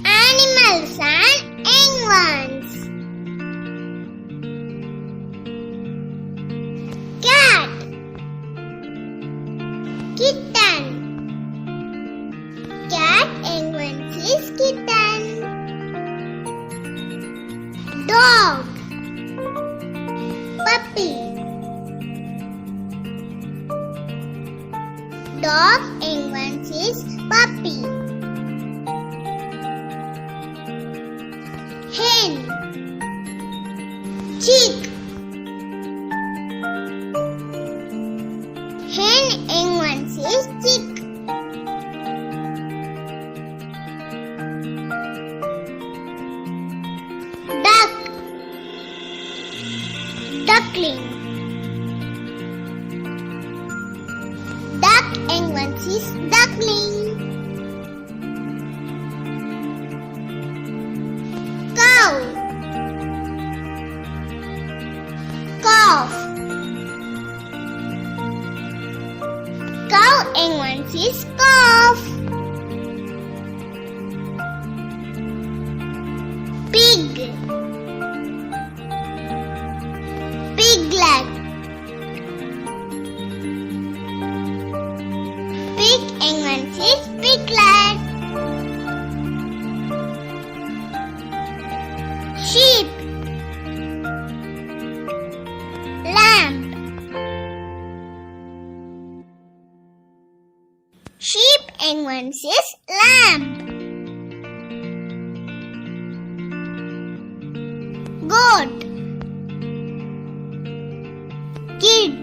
Animals and young ones. Cat, kitten. Cat young ones is kitten. Dog, puppy. Dog young ones is puppy. Hen, chick. Hen young ones is chick. Duck, duckling. Duck young ones is duckling. Cow, calf. Cow young ones is calf. Pig, piglet. Pig young ones is piglet. Sheep, lamb. Sheep young ones is lamb. Goat, kid.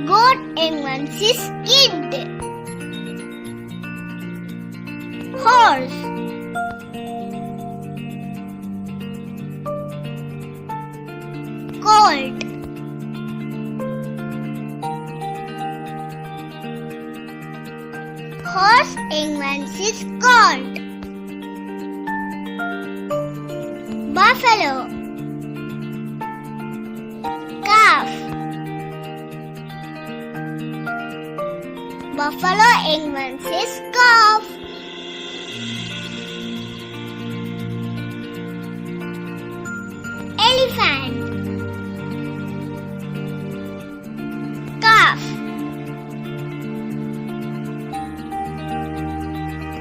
Goat young ones is kid. Horse, colt. Horse young ones is colt. Buffalo, calf. Buffalo young ones is calf. Elephant, calf.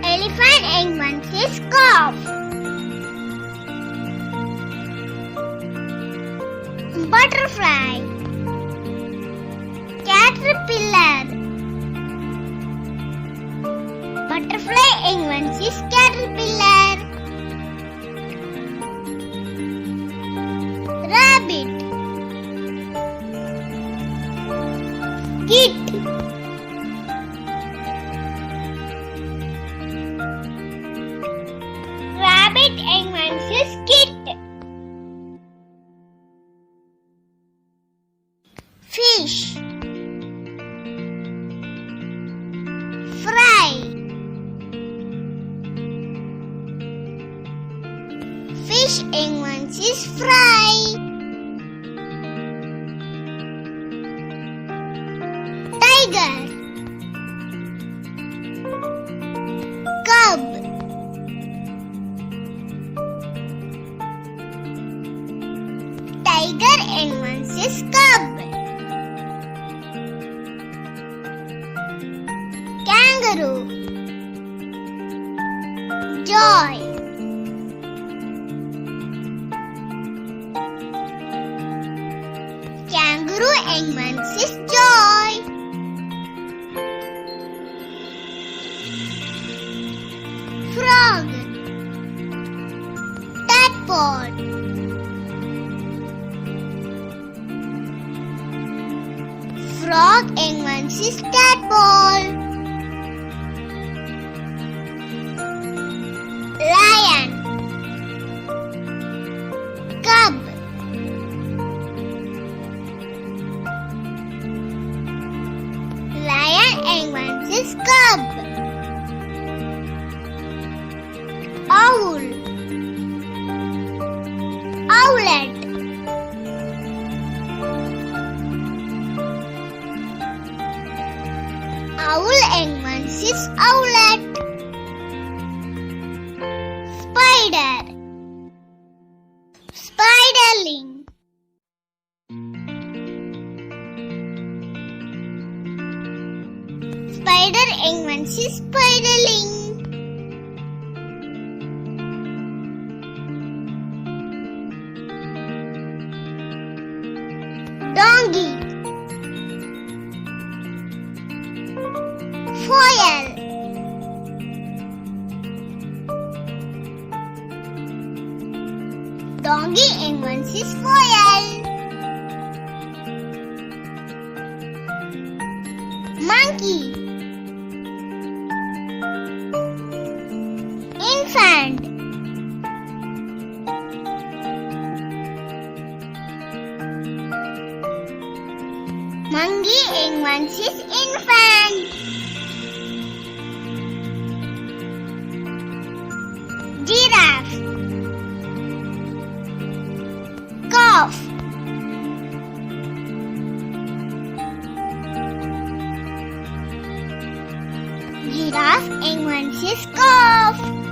Elephant young ones is calf. Butterfly, caterpillar. Butterfly young ones is caterpillar. Rabbit, kit. Rabbit young ones is kit. Fish, fry. Fish young ones is fry. Tiger, cub. Tiger young ones is cub. Kangaroo, joy. Kangaroo young ones is joy. Frog, tadpole. Frog young ones is tadpole. Lion, cub. Lion young ones is cub. Owl, owlet. Owl young English owlet. Spider. Spiderling. Spider English spiderling. Donkey. Foil. Donkey English is foil. Monkey. Infant. Monkey English is infant. Giraffe. Calf. Giraffe English is calf.